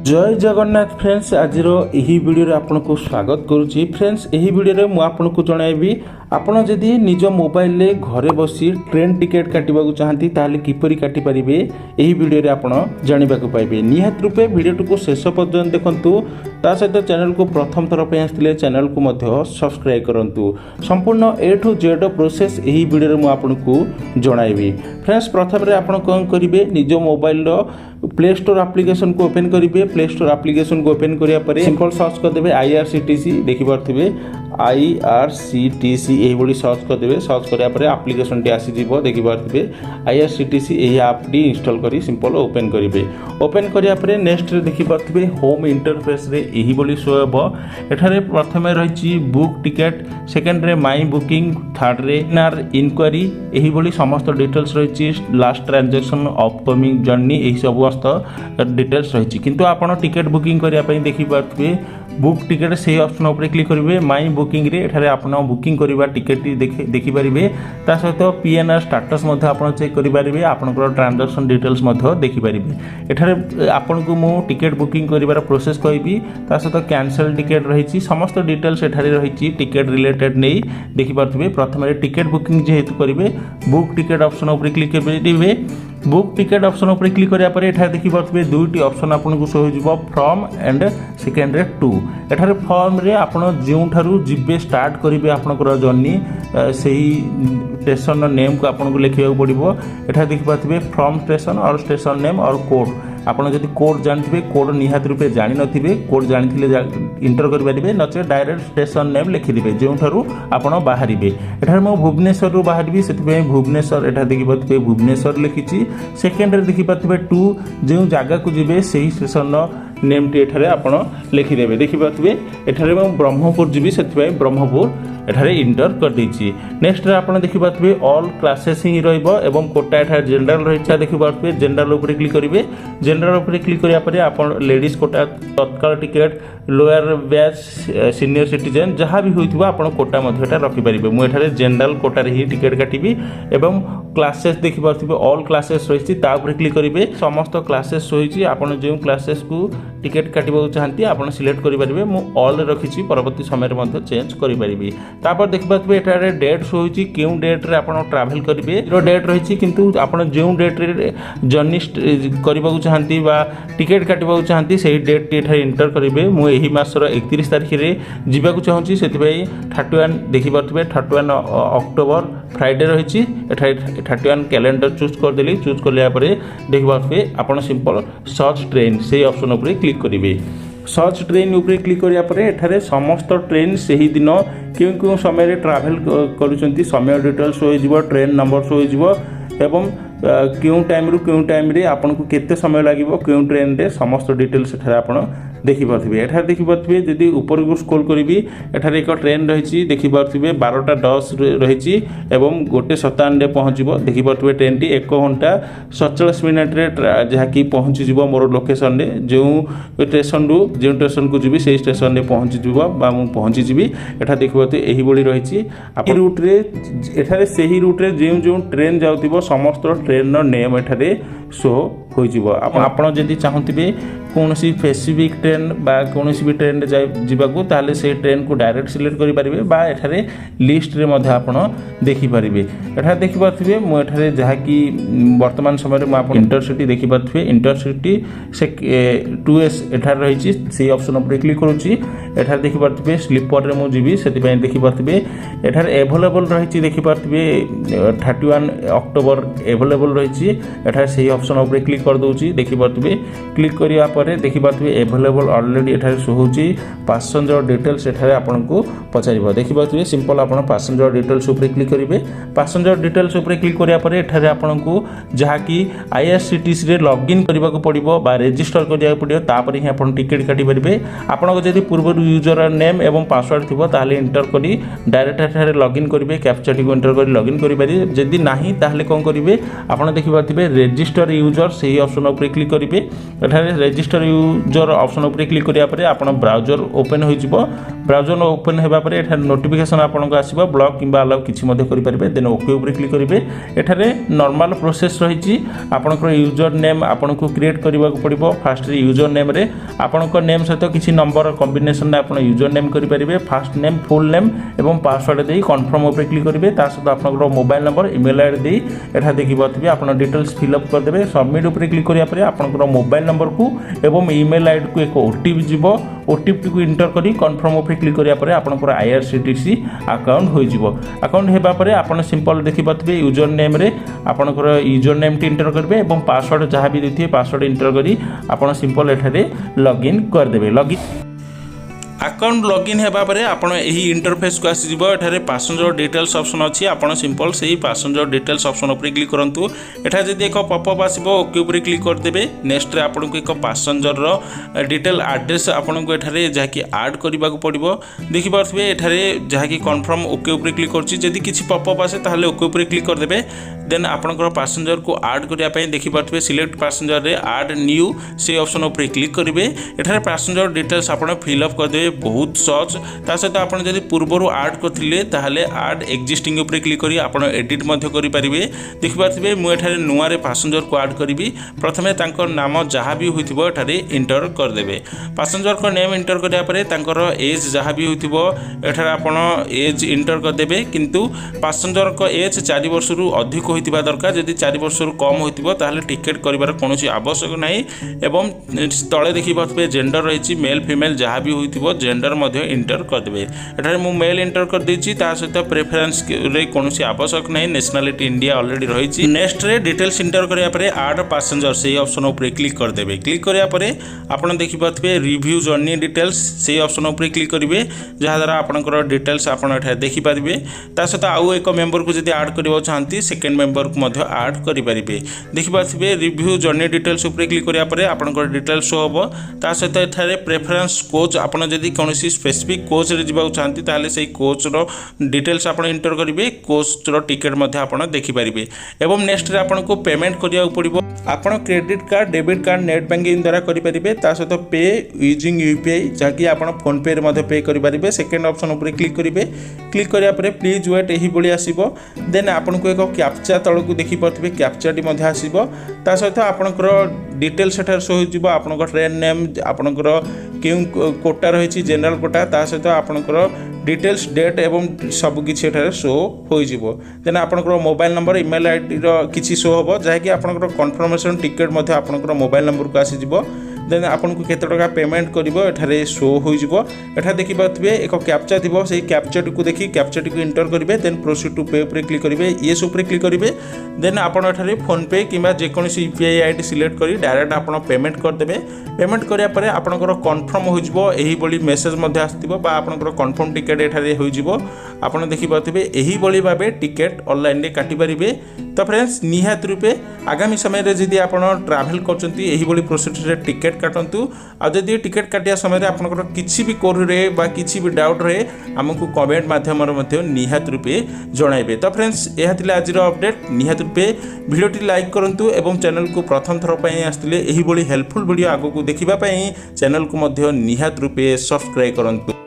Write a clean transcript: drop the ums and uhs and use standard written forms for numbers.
जय जगन्नाथ फ्रेंड्स आज यही वीडियो आपको स्वागत करुच्ची। फ्रेंड्स यही वीडियो में आपको जनइबी आपड़ जदि निज मोबाइल रे घरे बसी ट्रेन टिकेट काटा चाहती ताले किपरि काटी पारिबे यही वीडियो आप जानवा पाइबे। निहात रूपे वीडियो को शेष पर्यंत देखंतु। ता सहित चैनल को प्रथम थर पे आसले चैनल को मध्य सब्सक्राइब करंतु। संपूर्ण ए टू जेड प्रोसेस यही वीडियो में आपको जनइबी। फ्रेंड्स प्रथम आप कौन करेंगे निज मोबाइल प्ले स्टोर एप्लिकेशन को ओपन करेंगे। प्ले स्टोर एप्लिकेशन को ओपन करिया सिंपल सर्च करदे IRCTC देखिपे IRCTC यही सर्च करदे। सर्च करिया एप्लिकेशन टी आसीज देखिपे IRCTC यही आप टी इंस्टॉल करी सिंपल ओपन करेंगे। ओपन करिया नेक्स्ट देखिपे होम इंटरफेस रे यही बोली शो हेबो। एठारे प्रथम रही बुक टिकेट, सेकेंड रे माई बुकिंग, थर्ड रे नार इनक्वारी यही बोली समस्त डिटेल्स रही। लास्ट ट्रांजैक्शन अपकमिंग जर्नी यही सब डिटेल्स रही। किंतु आपण टिकेट बुकिंग करने देखिपे बुक टिकेट से ऑप्शन उपर क्लिक करेंगे। माई बुकिंग रे एठारे आपण बुकिंग करवा टिकेट देखिपारे। ता सहित PNR स्टाटस आप चेक करेंगे। आपंकर ट्रांजैक्शन डिटेल्स देखिपारे। एठारे आपण को मु टिकेट बुकिंग करिवार प्रोसेस कहबी। ता सहित कैंसल टिकेट रही समस्त डिटेल्स एठारे रही टिकेट रिलेटेड नहीं देखिपारे। प्रथम टिकेट बुकिंग जेहेतु करेंगे बुक टिकेट ऑप्शन उपर क्लिक करेंगे। बुक टिकेट ऑप्शन उपर क्लिक करिया देखिपे दुईटी ऑप्शन आपको शो हो फ्रॉम एंड सेकेंड रे टू। एठारे फॉर्म रे आपण जोठारु जिबे स्टार्ट करेंगे आपनकर जर्नी सही स्टेशन नेम को आपको लिखा पड़ो। एठा देखिपे फ्रॉम स्टेशन और स्टेशन नेम और कोड। आपड़ जब कोड जानते कोड निहात रूपे जानी नथिबे कोड जानी इंटर करेंगे नचे डायरेक्ट स्टेशन नेम लिखिदे जो आप बाहर। एठार मैं भुवनेश्वर रू बाहरी से भुवनेश्वर एठा देखिपे भुवनेश्वर लिखी। सेकेंड रे देखिपे टू जो जगह को जीवे से स्टेशन नेम टी एठारे आपण लिखिदेवे। देखिपे एठारे मैं ब्रह्मपुर जीवी से ब्रह्मपुर एठारे इंटर कर देछि। नेक्स्ट आप देखिपे ऑल क्लासेस ही रहिबो एवं कोटा एठारे जनरल रही। देखिपे जनरल उपर क्लिक करेंगे। जनरल उपर क्लिक करिया आप लेडीज कोटा, तत्काल ticket, lower batch, senior citizen जहाँ भी होइथिबो आपण कोटा मध्यटा रखि परिबे। मु एठारे जनरल कोटा रे ही टिकेट काटिबी एवं क्लासेस देखिपे ऑल क्लासेस रही उपर क्लिक करेंगे। समस्त क्लासेस रही आपन जो क्लासेस को टिकेट काटिबा चाहती आप सिलेक्ट करेंगे। मु ऑल रखी परवर्ती समय में चेंज करें। तापर देखिपे एठारे डेट शो होची क्यों डेट रे आपण ट्रैवल करेंगे। जो डेट रही किंतु आपण जो डेट रे जर्नी करबा चाहती बा टिकेट काटिबा चाहती से डेट टी एठारे इंटर करेंगे। मु एही मासर 31 तारिख रे जीवाकू चाहूँगी से 31 देखिपे 31 अक्टोबर फ्राइडे रही। 31 कैलेंडर चूज करदेली। चूज कलिया देखिपे आपन सिंपल सर्च ट्रेन से ऑप्शन उपर क्लिक करेंगे। सर्च ट्रेन उपर क्लिक करिया समस्त ट्रेन से ही दिन क्यों क्यों समय ट्रैवल करुँच समय डिटेल्स हो ट्रेन नंबर शो हो एवं क्यों टाइम रु क्यों टाइम रे आपन को केते समय लागिवो क्यों ट्रेन रे समस्त डिटेल्स एठारे आपण देखिपे। एठारे देखिपे जदि ऊपर को स्क्रॉल करी एठारे एक ट्रेन रही देखिपे 12:10 रही एवं 1:57 रे पहुँचो। देखिपे ट्रेन टी 1 घंटा 47 मिनट रे जहाँकि पहुँची मोर लोकेशन रे जो स्टेशन रु जो स्टेशन को जी से स्टेशन रे पहुँची पहुँची जी। एठा देखिपे यही बड़ी रही रूट रे एठारे सही रूट रे जो जो ट्रेन जाउतिबो समस्त ट्रेन नेम एठारे शो हो। आपड़ जदि चाहूबे कौन स्पेसिफिक ट्रेन बा कौन भी ट्रेन जावाकू ताले से ट्रेन को डायरेक्ट सिलेक्ट करेंगे बा एठारे लिस्ट रे आपण देखिपारे। एठारे देखिपे मुझे जहाँकि वर्तमान समय में आप इंटरसिटी देखिपे इंटरसिटी से 2S एठारे रही से ऑप्शन उपर क्लिक करुँची। एठारे देखिपे स्लीपर रे मु जीवी से देखिपे एठारे एवेलेबल रही देखिपे 31 अक्टोबर एवेलेबल रही। एठारे से ऑप्शन उपर क्लिक कर दूची। देखिपे क्लिक करिया देखिपे एवेलेबल ऑलरेडी एठारे शो होची। पैसेंजर डिटेल्स एठारे आपनको पचारिबो। देखिपे सिंपल आपण पैसेंजर डिटेल्स ऊपर क्लिक करेंगे। पैसेंजर डिटेल्स ऊपर क्लिक करिया परे एठारे आपनको जहाँ कि IRCTC रे लॉगिन करबा को पड़िबो बा रजिस्टर करिया पड़िबो तापर ही आपण टिकेट काटि परिबे। आपनको जदि पूर्व यूजर नेम एवं पासवर्ड थिबो ताले इंटर करी डायरेक्ट एठारे लॉगिन करिवे। कैप्चा टी को इंटर करी लॉगिन करि पारि। जदि नाही ताले कोन करिवे आपण देखिपे रजिस्टर यूजर सही ऑप्शन ऊपर क्लिक करेंगे। एठारे रजिस्टर रजिस्टर यूजर ऑप्शन ऊपर क्लिक करिया परे आपण ब्राउजर ओपन होई जिवो ब्राउजर ओपन हेबा परे एठा नोटिफिकेशन आपन को आसीबो ब्लॉक किबा अलाउ किछि मध्ये करि परिबे देन ओके ऊपर क्लिक करिवे एठारे नॉर्मल प्रोसेस रहिछि आपन को यूजर नेम आपन को क्रिएट करबा को पड़िबो फर्स्ट यूजर नेम रे आपन को नेम सहित किछि नंबर कॉम्बिनेशन रे आपन यूजर नेम करि परिबे फर्स्ट नेम फुल नेम एवं पासवर्ड देई कन्फर्म ऊपर क्लिक करिवे ता सहित आपन को मोबाइल नंबर ईमेल आईडी देई एठा देखिबो तबे आपन डिटेल्स फिल अप कर देबे सबमिट ऊपर क्लिक करिया परे आपन को मोबाइल नंबर को एवं ईमेल आईडी को एक ओटीपी जीवो ओटीपी को इंटर करी कन्फर्म ऊपर क्लिक करिया परे आपन को IRCTC अकाउंट होई जिवो अकाउंट हेबा परे आपन सिंपल देखिबो तबे यूजर नेम रे आपन को यूजर नेम टी इंटर करबे एवं पासवर्ड जहां भी देथिए पासवर्ड इंटर करी आपन सिंपल एठारे लॉगिन कर देबे लॉगिन अकाउंट लॉगिन हेबा परे आपण एही इंटरफेस को आसी जिवो एठारे पैसेंजर डिटेल्स ऑप्शन अछि आपण सिंपल सेही पैसेंजर डिटेल्स ऑप्शन ऊपर क्लिक करंतु एठा जदी एक पॉपअप आसीबो ओके ऊपर क्लिक कर देबे नेक्स्ट रे आपण को एक पैसेंजर रो डिटेल एड्रेस आपण को एठारे जाकी ऐड करबा को पड़िबो देखि परथबे एठारे जाकी कंफर्म ओके ऊपर क्लिक करछि जदी किछि पॉपअप आसे ताहले ओके ऊपर क्लिक कर देबे देन आपण को पैसेंजर को ऐड करिया पय देखि परथबे सिलेक्ट पैसेंजर रे ऐड न्यू से ऑप्शन ऊपर क्लिक करिवे एठारे पैसेंजर डिटेल्स आपण फिल अप कर देबे बहुत सहज ता सहित आपन जदि पूर्वरु ऐड करथिले ताहले ऐड एक्जिस्टिंग ऊपर क्लिक करी आपन एडिट मध्ये करि परिबे देखि पारथिबे मु एठारे नुआ रे पैसेंजर को ऐड करिवि प्रथमे तांकर नाम जहा भी होइथिबो एठारे इंटर कर देबे पैसेंजर को नेम इंटर करिया परे तांकर एज जहा भी होइथिबो एठारे आपन एज इंटर कर देबे किंतु पैसेंजर को एज 4 वर्ष रु अधिक होइतिबा दरकार यदि 4 वर्ष रु कम होइथिबो ताहले टिकट करिवार कोनोसी आवश्यक नाही एवं तळे देखि पारथिबे जेंडर रहिछि मेल फीमेल जहा भी होइथिबो जेंडर मध्ये इंटर कर देबे एठारे मु मेल इंटर कर देछि ता सहित प्रेफरेंस रे कोनोसी आवश्यक नाही नेशनलिटी इंडिया ऑलरेडी रहिछि नेक्स्ट रे डिटेल्स इंटर करिया परे ऐड पैसेंजर सेही ऑप्शन ऊपर क्लिक कर देबे क्लिक करिया परे आपण देखि पाथबे रिव्यू जर्नी डिटेल्स सेही ऑप्शन ऊपर क्लिक करिवे जहा द्वारा आपनकर डिटेल्स आपण एठा देखि परिबे ता सहित आउ एक मेंबर को जदि ऐड करबो चाहंती सेकंड मेंबर को मध्ये ऐड करि परिबे देखि पाथबे रिव्यू जर्नी डिटेल्स ऊपर क्लिक करिया परे आपनकर डिटेल्स शो होबो ता सहित एठारे प्रेफरेंस कोच आपण जदि कौनसी स्पेसिफिक कोच रे जिबाउ चाहती ताले सेही कोच रो डिटेल्स आपण इंटर करिवे कोच रो टिकट मध्ये आपण देखि परिबे एवं नेक्स्ट रे आपण को पेमेंट करिया पड़िबो आपण credit card debit card net banking द्वारा करि परिबे ता सहित पे यूजिंग यूपीआई जाकी आपण फोन पे रे मध्ये पे करि परिबे सेकंड ऑप्शन ऊपर क्लिक करिवे क्लिक करिया परे प्लीज वेट एही बोली आसीबो देन आपण को एक कैप्चा तळकु देखि परथिबे कैप्चा डी मध्ये आसीबो ता सहित आपणकर डिटेल्स सेटर शो होइजिबो आपणकर ट्रेन नेम आपणकर केउ कोटा रहिछि जनरल कोटा ता सहित आपणकर डिटेल्स डेट एवं सब किछि एठारे शो होइजिबो देन आपणकर मोबाइल नंबर ईमेल आईडी रो किछि शो होबो जाकी आपणकर कन्फर्मेशन टिकट मध्ये आपणकर मोबाइल नंबर को आसी जिवो देन आपन को केते टका पेमेंट करिवो एठारे शो होई जिवो एठा देखि पाथबे एक कैप्चा दिबो सेही कैप्चा को देखि कैप्चा को इंटर करिवे देन प्रोसीड टू पे ऊपर क्लिक करिवे येस ऊपर क्लिक करिवे देन आपन एठारे फोन पे किबा जे कोनसी यूपीआई आईडी सिलेक्ट करी डायरेक्ट आपन पेमेंट कर देबे पेमेंट करिया परे आपनकर कन्फर्म हो जिवो एही बोली मेसेज मध्ये आस्तिबो बा आपनकर कन्फर्म टिकट एठारे होई जिवो आपन देखि पाथबे एही बोली भाबे टिकट ऑनलाइन रे काटी परिबे तो फ्रेंड्स निहात रूपे आगामी समय रे जदि आपन ट्रैवल करचंती एही बोली प्रोसेस रे टिकट काटंतु आ जदि टिकट काटिया समय रे आपनकर किछि भी कोर रे बा किछि भी डाउट रे हमकु कमेंट माध्यम रे मध्ये निहात रूपे जणाइबे तो फ्रेंड्स एहा थिला आज रो अपडेट निहात रूपे वीडियो टी लाइक करंतु एवं चैनल को प्रथम थर पई आस्तिले एही बोली हेल्पफुल वीडियो आगो को देखिबा पई चैनल को मध्ये निहात रूपे सब्सक्राइब करंतु।